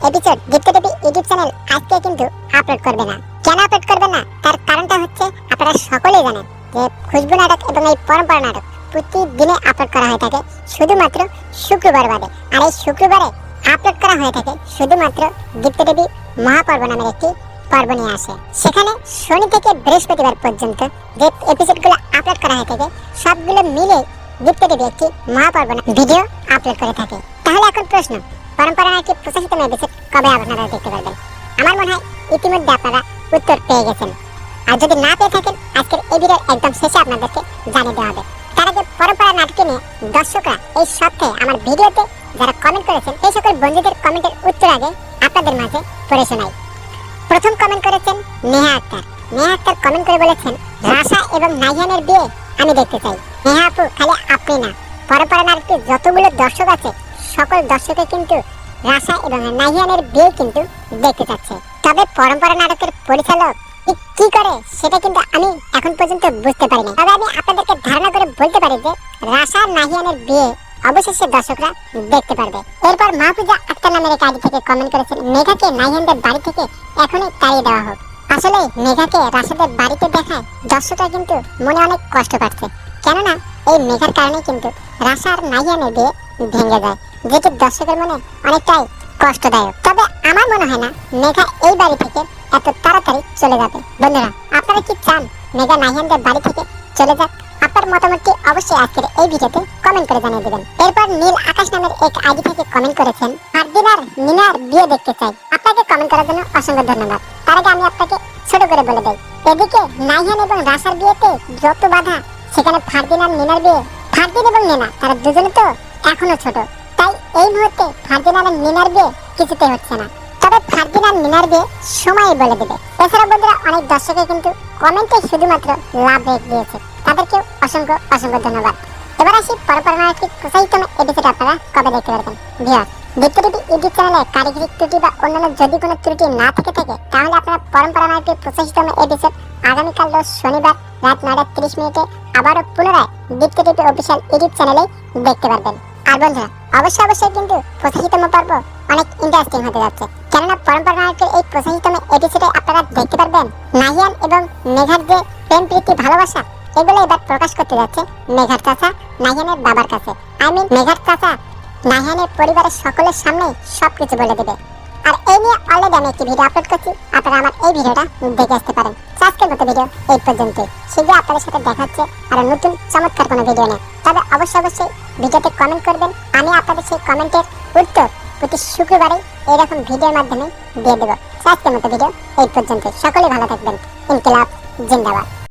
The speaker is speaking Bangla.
Episode gift TV YouTube channel আজকে কিন্তু আপলোড করবে না। কেন আপলোড করবে না তার কারণটা হচ্ছে আপনারা সকলেই জানেন যে খুশবু নাটক এবং এই পরম্পরা নাটক প্রতিদিনে আপলোড করা হয়ে থাকে শুধুমাত্র শুক্রবার বাদে। আর এই শুক্রবারে আপলোড করা হয়ে থাকে শুধুমাত্র গিফট টিভি মহাপর্ব নামের একটি পর্ব নিয়ে আসে। সেখানে শনি থেকে বৃহস্পতিবার পর্যন্ত যে এপিসোডগুলো আপলোড করা হয়ে থাকে সবগুলো মিলে গিফট টিভি একটি মহাপর্ব ভিডিও আপলোড করে থাকে। তাহলে এখন প্রশ্ন, পরম্পরা নাকি প্রশাসিত এপিসোড কবে আপনারা দেখতে পারবেন? আমার মনে হয় ইতিমধ্যে আপনারা উত্তর পেয়ে গেছেন। আর যদি না পেয়ে থাকেন আজকের এই ভিডিওর একদম শেষে আপনাদেরকে জানিয়ে দেওয়া হবে। তার আগে পরম্পরা নাটকে নিয়ে দর্শকরা এই সপ্তাহে আমার ভিডিওতে যারা কমেন্ট করেছেন সেই সকল বন্ধুদের কমেন্টের উত্তর আগে আপনাদের মাঝে পড়ে শোনাই। প্রথম কমেন্ট করেছেন নেহা আক্তার। নেহা আক্তার কমেন্ট করে বলেছেন, রাশা এবং নাহিয়ানের বিয়ে আমি দেখতে চাই। নেহা আপু, খালি আপনি না, পরম্পরা নাটকে যতগুলো দর্শক আছে সকল দর্শকে কিন্তু রাশা এবং নাহিয়ানের বিয়ে কিন্তু দেখতে চাচ্ছে। তবে পরম্পরা নাটকের পরিচালক কি করে সেটা কিন্তু আমি এখন পর্যন্ত বুঝতে পারিনি। তবে আমি আপনাদেরকে ধারণা করে বলতে পারি যে রাশা আর নাহিয়ানের বিয়ে অবশেষে দর্শকরা দেখতে পারবে। এরপর মাহফুজা আক্তার নামের এক আইডি থেকে কমেন্ট করেছেন, মেঘাকে নাহিয়ানদের বাড়ি থেকে এখনই তাড়িয়ে দেওয়া হোক। আসলে মেঘাকে রাশাদের বাড়িতে দেখায় দর্শকরা কিন্তু মনে অনেক কষ্ট পাচ্ছে, কেননা এই মেঘার কারণে কিন্তু রাশা আর নাহিয়ানের বিয়ে ভেঙে যায়, যেটি দর্শকের মনে অনেকটাই কষ্টদায়ক। তবে আমার মনে হয় না মেঘা এই বাড়ি থেকে এত তাড়াতাড়ি চলে যাবে। বন্ধুরা, আপনারা কি চান মেঘা নাহিয়ানদের বাড়ি থেকে চলে যাক? আপনার মতামতটি অবশ্যই আজকের এই ভিডিওতে কমেন্ট করে জানিয়ে দেবেন। এরপর নীল আকাশ নামের এক আইডি থেকে কমেন্ট করেছেন, ফারদিন আর মিনার বিয়ে দেখতে চাই। আপনাকে কমেন্ট করার জন্য অসংখ্য ধন্যবাদ। তার আগে আমি আপনাকে ছোট করে বলে দেই, এদিকে নাহিয়ান এবং রাশার বিয়েতে যত বাধা, সেখানে ফারদিন আর মিনার বিয়ে, ফারদিন এবং মিনা তারা দুজনে তো এখনো ছোট, তাই এই মুহূর্তে ফারদিন আর মিনার বিয়ে কিছুতে হচ্ছে না। তবে ফারদিন আর মিনার বিয়ে সময়ই বলে দেবে। এছাড়া বন্ধুরা, অনেক দর্শকে কিন্তু কমেন্টে শুধুমাত্র লাভ রেখে দিয়েছে, তাদেরকে অসংখ্য অসংখ্য ধন্যবাদ। এবার আসি পরম্পরা নাটকের প্রচারিত এপিসোড আপনারা কবে দেখতে পারবেন। ভিউয়ার্স, গিফট টিভি ইউটিউব চ্যানেলে কারিগরি ত্রুটি বা অন্যান্য যদি কোনো ত্রুটি না থেকে থাকে তাহলে আপনারা পরম্পরা নাটকের প্রচারিত এপিসোড আগামীকাল রোজ শনিবার রাত 9:30 আবারও পুনরায় গিফট টিভি অফিসিয়াল ইউটিউব চ্যানেলে দেখতে পারবেন। আর বন্ধুরা, অবশ্যই কিন্তু প্রচারিত পর্ব অনেক ইন্টারেস্টিং হতে যাচ্ছে, কেননা পরম্পরা নাটকের এই প্রচারিত এপিসোডে আপনারা দেখতে পারবেন নাহিয়ান এবং মেঘার যে প্রেম প্রীতি ভালোবাসা, এগুলো এবার প্রকাশ করতে যাচ্ছে মেঘার চাচা নাহিয়ানের বাবার কাছে। মেঘার চাচা নাহিয়ানের পরিবারের সকলের সামনে সবকিছু বলে দেবে। আর এই নিয়ে অলরেডি আমি একটি ভিডিও আপলোড করছি, আপনারা আমার এই ভিডিওটা দেখে আসতে পারেন। আজকের মতো ভিডিও এই পর্যন্তই। শীঘ্রই আপনাদের সাথে দেখা হচ্ছে আর নতুন চমৎকার কোনো ভিডিও নিয়ে। তবে অবশ্যই ভিডিওতে কমেন্ট করবেন, আমি আপনাদের সেই কমেন্টের উত্তর প্রতি শুক্রবারে এরকম ভিডিওর মাধ্যমে দিয়ে দেবো। আজকের মতো ভিডিও এই পর্যন্ত। সকলে ভালো থাকবেন। ইনকিলাব জিন্দাবাদ।